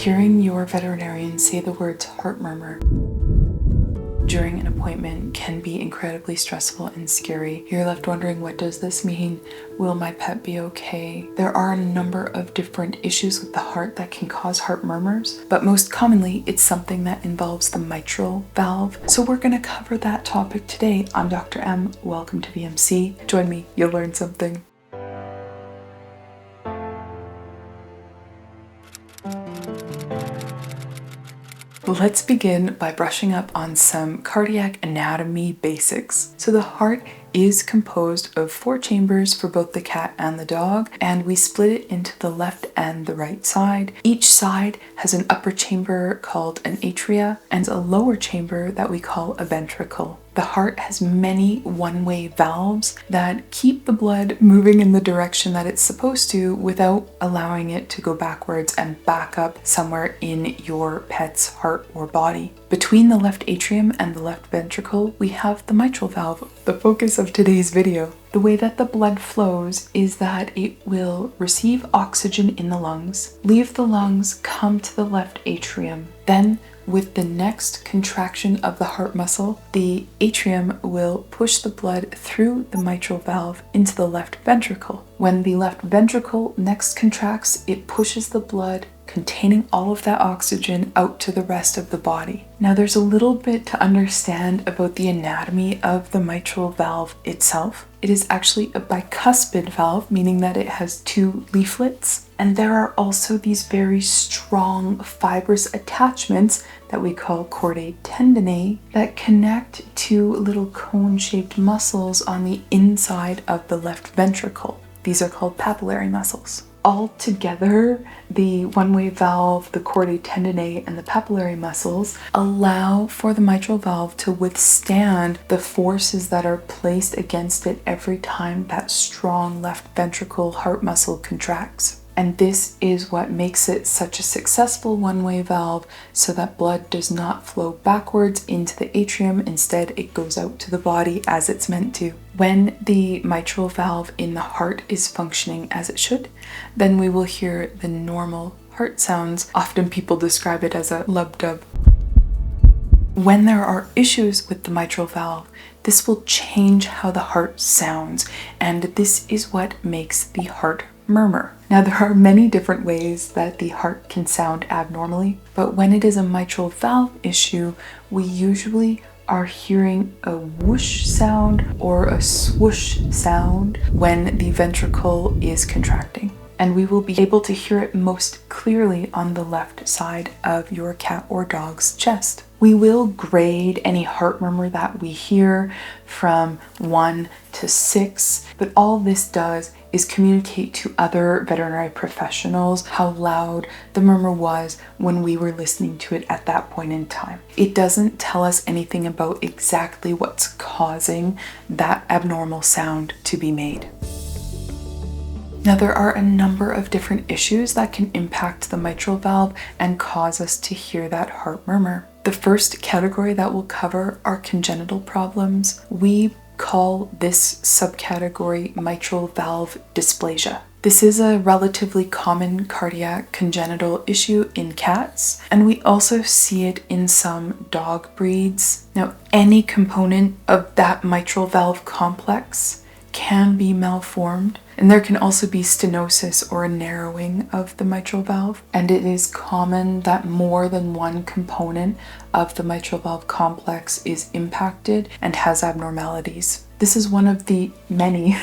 Hearing your veterinarian say the words heart murmur during an appointment can be incredibly stressful and scary. You're left wondering, what does this mean? Will my pet be okay? There are a number of different issues with the heart that can cause heart murmurs, but most commonly it's something that involves the mitral valve. So we're going to cover that topic today. I'm Dr. M. Welcome to VMC. Join me, you'll learn something. Let's begin by brushing up on some cardiac anatomy basics. So the heart is composed of 4 chambers for both the cat and the dog, and we split it into the left and the right side. Each side has an upper chamber called an atria and a lower chamber that we call a ventricle. The heart has many one-way valves that keep the blood moving in the direction that it's supposed to without allowing it to go backwards and back up somewhere in your pet's heart or body. Between the left atrium and the left ventricle, we have the mitral valve, the focus of today's video. The way that the blood flows is that it will receive oxygen in the lungs, leave the lungs, come to the left atrium. Then, with the next contraction of the heart muscle, the atrium will push the blood through the mitral valve into the left ventricle. When the left ventricle next contracts, it pushes the blood containing all of that oxygen out to the rest of the body. Now there's a little bit to understand about the anatomy of the mitral valve itself. It is actually a bicuspid valve, meaning that it has 2 leaflets, and there are also these very strong fibrous attachments that we call chordae tendineae that connect to little cone-shaped muscles on the inside of the left ventricle. These are called papillary muscles. Altogether, the one-way valve, the chordae tendineae, and the papillary muscles allow for the mitral valve to withstand the forces that are placed against it every time that strong left ventricle heart muscle contracts. And this is what makes it such a successful one-way valve, so that blood does not flow backwards into the atrium. Instead, it goes out to the body as it's meant to. When the mitral valve in the heart is functioning as it should, then we will hear the normal heart sounds. Often people describe it as a lub-dub. When there are issues with the mitral valve, this will change how the heart sounds, and this is what makes the heart murmur. Now, there are many different ways that the heart can sound abnormally, but when it is a mitral valve issue, we usually are hearing a whoosh sound or a swoosh sound when the ventricle is contracting. And we will be able to hear it most clearly on the left side of your cat or dog's chest. We will grade any heart murmur that we hear from 1 to 6, but all this does is communicate to other veterinary professionals how loud the murmur was when we were listening to it at that point in time. It doesn't tell us anything about exactly what's causing that abnormal sound to be made. Now, there are a number of different issues that can impact the mitral valve and cause us to hear that heart murmur. The first category that we'll cover are congenital problems. We call this subcategory mitral valve dysplasia. This is a relatively common cardiac congenital issue in cats, and we also see it in some dog breeds. Now, any component of that mitral valve complex can be malformed, and there can also be stenosis or a narrowing of the mitral valve, and it is common that more than one component of the mitral valve complex is impacted and has abnormalities. This is one of the many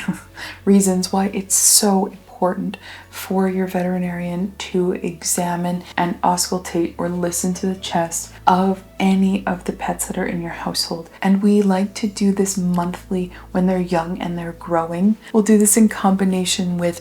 reasons why it's so important for your veterinarian to examine and auscultate or listen to the chest of any of the pets that are in your household. And we like to do this monthly when they're young and they're growing. We'll do this in combination with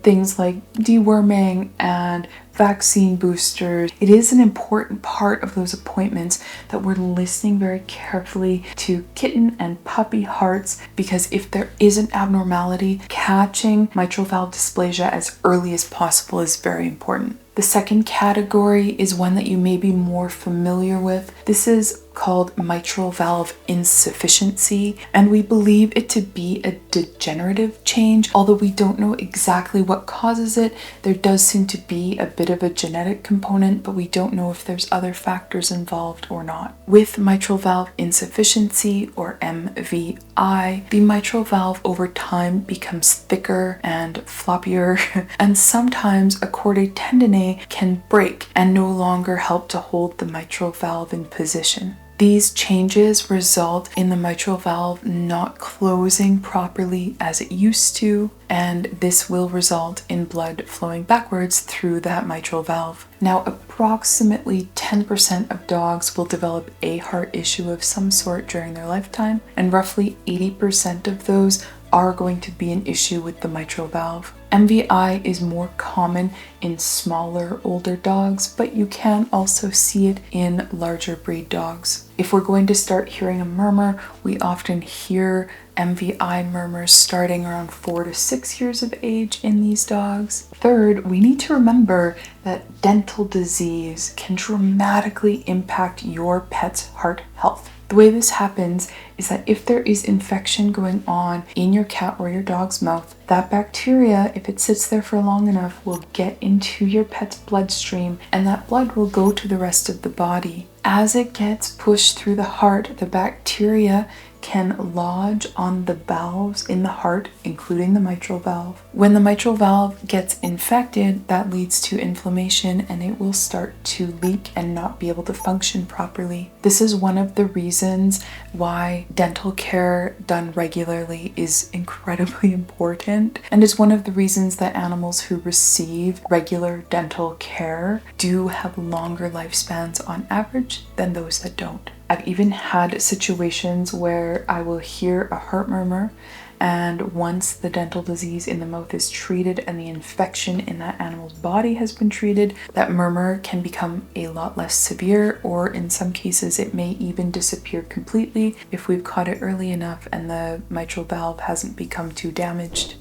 things like deworming and vaccine boosters. It is an important part of those appointments that we're listening very carefully to kitten and puppy hearts, because if there is an abnormality, catching mitral valve dysplasia as early as possible is very important. The second category is one that you may be more familiar with. This is called mitral valve insufficiency, and we believe it to be a degenerative change. Although we don't know exactly what causes it, there does seem to be a bit of a genetic component, but we don't know if there's other factors involved or not. With mitral valve insufficiency, or MVI, the mitral valve over time becomes thicker and floppier, and sometimes a chordae tendineae can break and no longer help to hold the mitral valve in position. These changes result in the mitral valve not closing properly as it used to, and this will result in blood flowing backwards through that mitral valve. Now, approximately 10% of dogs will develop a heart issue of some sort during their lifetime, and roughly 80% of those are going to be an issue with the mitral valve. MVI is more common in smaller, older dogs, but you can also see it in larger breed dogs. If we're going to start hearing a murmur, we often hear MVI murmurs starting around 4 to 6 years of age in these dogs. Third, we need to remember that dental disease can dramatically impact your pet's heart health. The way this happens is that if there is infection going on in your cat or your dog's mouth, that bacteria, if it sits there for long enough, will get into your pet's bloodstream, and that blood will go to the rest of the body. As it gets pushed through the heart, the bacteria can lodge on the valves in the heart, including the mitral valve. When the mitral valve gets infected, that leads to inflammation, and it will start to leak and not be able to function properly. This is one of the reasons why dental care done regularly is incredibly important, and is one of the reasons that animals who receive regular dental care do have longer lifespans on average than those that don't. I've even had situations where I will hear a heart murmur, and once the dental disease in the mouth is treated and the infection in that animal's body has been treated, that murmur can become a lot less severe, or in some cases it may even disappear completely if we've caught it early enough and the mitral valve hasn't become too damaged.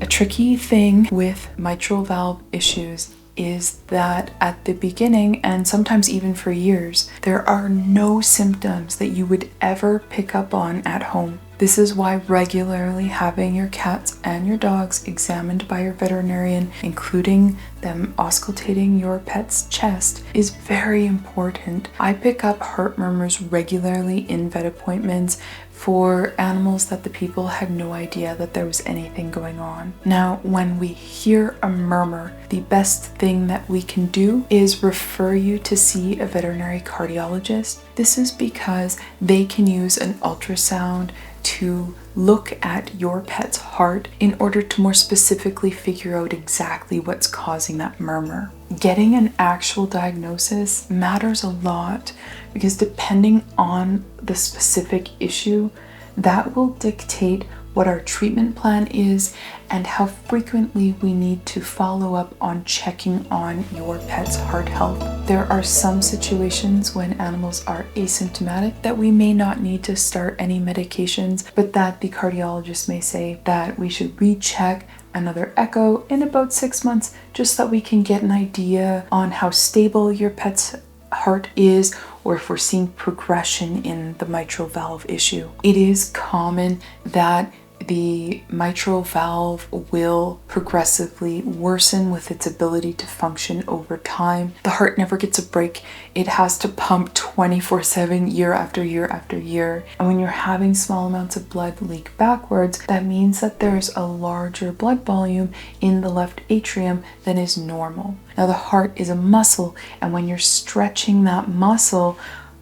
A tricky thing with mitral valve issues is that at the beginning, and sometimes even for years, there are no symptoms that you would ever pick up on at home. This is why regularly having your cats and your dogs examined by your veterinarian, including them auscultating your pet's chest, is very important. I pick up heart murmurs regularly in vet appointments for animals that the people had no idea that there was anything going on. Now, when we hear a murmur, the best thing that we can do is refer you to see a veterinary cardiologist. This is because they can use an ultrasound to look at your pet's heart in order to more specifically figure out exactly what's causing that murmur. Getting an actual diagnosis matters a lot, because depending on the specific issue, that will dictate what our treatment plan is and how frequently we need to follow up on checking on your pet's heart health. There are some situations when animals are asymptomatic that we may not need to start any medications, but that the cardiologist may say that we should recheck another echo in about 6 months, just so that we can get an idea on how stable your pet's heart is, or if we're seeing progression in the mitral valve issue. It is common that the mitral valve will progressively worsen with its ability to function over time. The heart never gets a break. It has to pump 24/7 year after year after year. And when you're having small amounts of blood leak backwards, that means that there's a larger blood volume in the left atrium than is normal. Now, the heart is a muscle, and when you're stretching that muscle,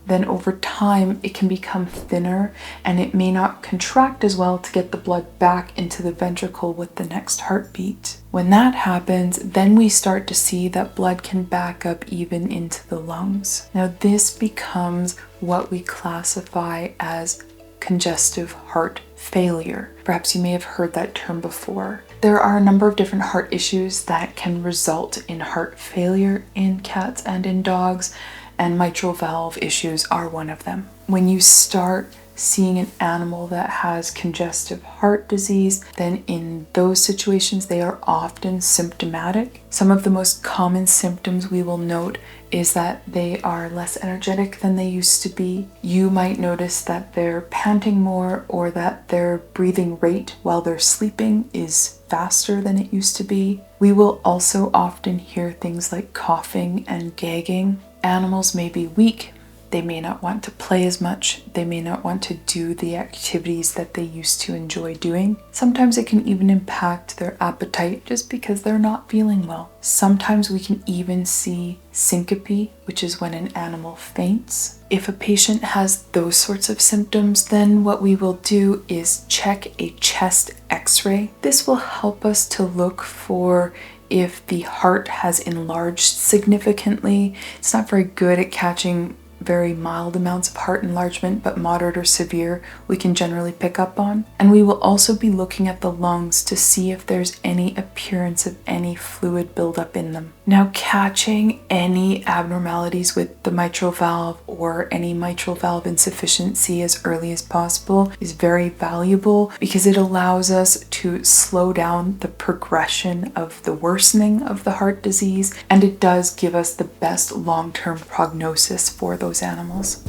then over time it can become thinner, and it may not contract as well to get the blood back into the ventricle with the next heartbeat. When that happens, then we start to see that blood can back up even into the lungs. Now, this becomes what we classify as congestive heart failure. Perhaps you may have heard that term before. There are a number of different heart issues that can result in heart failure in cats and in dogs, and mitral valve issues are one of them. When you start seeing an animal that has congestive heart disease, then in those situations they are often symptomatic. Some of the most common symptoms we will note is that they are less energetic than they used to be. You might notice that they're panting more, or that their breathing rate while they're sleeping is faster than it used to be. We will also often hear things like coughing and gagging. Animals may be weak. They may not want to play as much. They may not want to do the activities that they used to enjoy doing. Sometimes it can even impact their appetite just because they're not feeling well. Sometimes we can even see syncope, which is when an animal faints. If a patient has those sorts of symptoms, then what we will do is check a chest X-ray. This will help us to look for if the heart has enlarged significantly. It's not very good at catching very mild amounts of heart enlargement, but moderate or severe we can generally pick up on. And we will also be looking at the lungs to see if there's any appearance of any fluid buildup in them. Now, catching any abnormalities with the mitral valve or any mitral valve insufficiency as early as possible is very valuable, because it allows us to slow down the progression of the worsening of the heart disease, and it does give us the best long-term prognosis for those animals.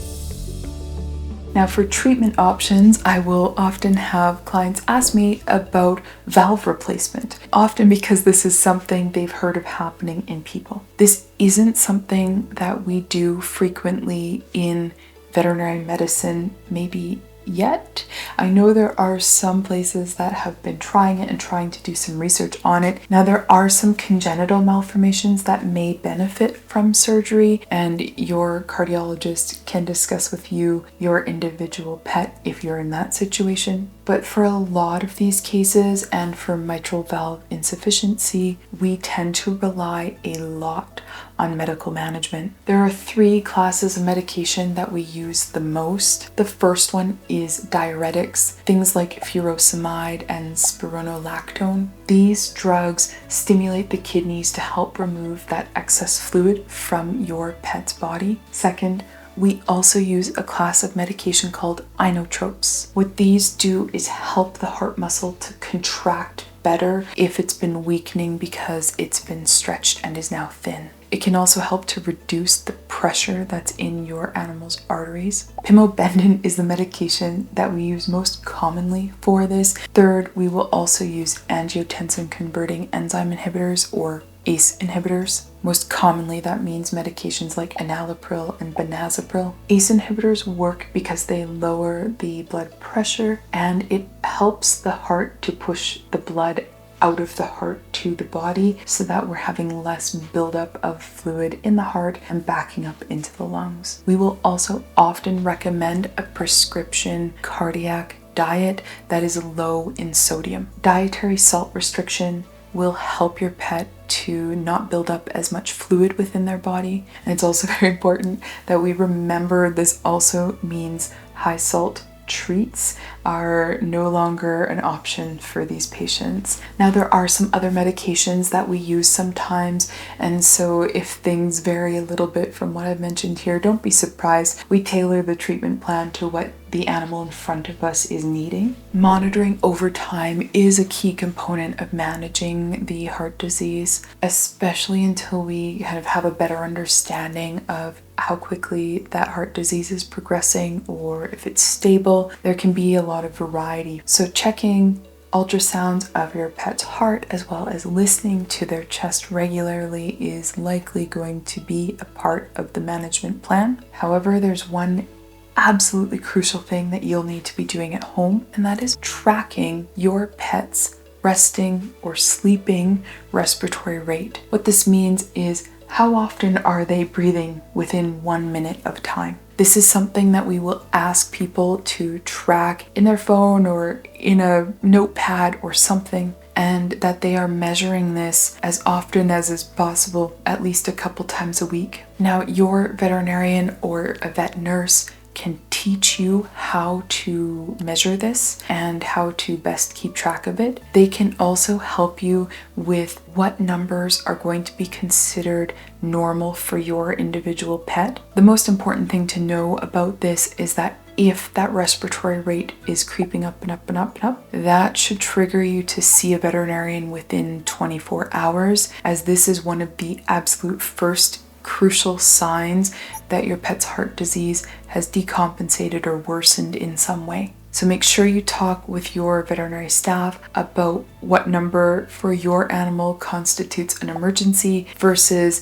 Now, for treatment options, I will often have clients ask me about valve replacement, often because this is something they've heard of happening in people. This isn't something that we do frequently in veterinary medicine, maybe yet. I know there are some places that have been trying it and trying to do some research on it. Now, there are some congenital malformations that may benefit from surgery, and your cardiologist can discuss with you your individual pet if you're in that situation. But for a lot of these cases, and for mitral valve insufficiency, we tend to rely a lot on medical management. There are 3 classes of medication that we use the most. The first one is diuretics, things like furosemide and spironolactone. These drugs stimulate the kidneys to help remove that excess fluid from your pet's body. Second, we also use a class of medication called inotropes. What these do is help the heart muscle to contract better if it's been weakening because it's been stretched and is now thin. It can also help to reduce the pressure that's in your animal's arteries. Pimobendan is the medication that we use most commonly for this. Third, we will also use angiotensin converting enzyme inhibitors, or ACE inhibitors. Most commonly, that means medications like enalapril and benazepril. ACE inhibitors work because they lower the blood pressure, and it helps the heart to push the blood out of the heart to the body, so that we're having less buildup of fluid in the heart and backing up into the lungs. We will also often recommend a prescription cardiac diet that is low in sodium. Dietary salt restriction will help your pet to not build up as much fluid within their body. And it's also very important that we remember this also means high salt treats are no longer an option for these patients. Now, there are some other medications that we use sometimes, and so if things vary a little bit from what I've mentioned here, don't be surprised. We tailor the treatment plan to what the animal in front of us is needing. Monitoring over time is a key component of managing the heart disease, especially until we kind of have a better understanding of how quickly that heart disease is progressing, or if it's stable. There can be a lot of variety. So checking ultrasounds of your pet's heart as well as listening to their chest regularly is likely going to be a part of the management plan. However, there's one absolutely crucial thing that you'll need to be doing at home, and that is tracking your pet's resting or sleeping respiratory rate. What this means is, how often are they breathing within 1 minute of time? This is something that we will ask people to track in their phone or in a notepad or something, and that they are measuring this as often as is possible, at least a couple times a week. Now, your veterinarian or a vet nurse can teach you how to measure this and how to best keep track of it. They can also help you with what numbers are going to be considered normal for your individual pet. The most important thing to know about this is that if that respiratory rate is creeping up and up and up and up, that should trigger you to see a veterinarian within 24 hours, as this is one of the absolute first crucial signs that your pet's heart disease has decompensated or worsened in some way. So make sure you talk with your veterinary staff about what number for your animal constitutes an emergency versus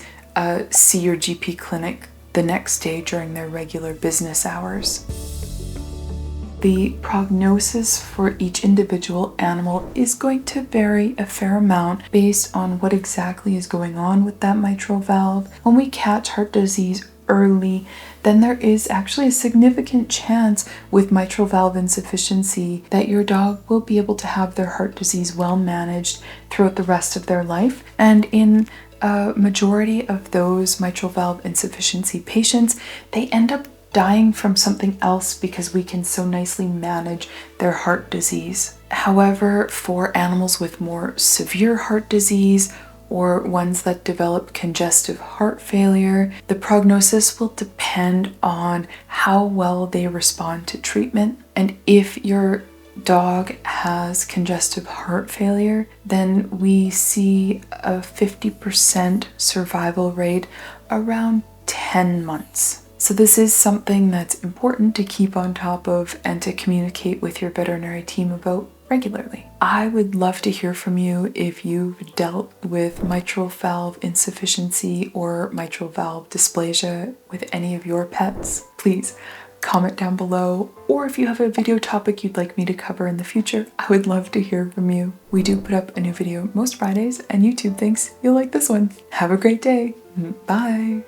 see your GP clinic the next day during their regular business hours. The prognosis for each individual animal is going to vary a fair amount based on what exactly is going on with that mitral valve. When we catch heart disease early, then there is actually a significant chance with mitral valve insufficiency that your dog will be able to have their heart disease well managed throughout the rest of their life. And in a majority of those mitral valve insufficiency patients, they end up dying from something else because we can so nicely manage their heart disease. However, for animals with more severe heart disease or ones that develop congestive heart failure, the prognosis will depend on how well they respond to treatment. And if your dog has congestive heart failure, then we see a 50% survival rate around 10 months. So this is something that's important to keep on top of and to communicate with your veterinary team about regularly. I would love to hear from you if you've dealt with mitral valve insufficiency or mitral valve dysplasia with any of your pets. Please comment down below, or if you have a video topic you'd like me to cover in the future, I would love to hear from you. We do put up a new video most Fridays, and YouTube thinks you'll like this one. Have a great day. Bye.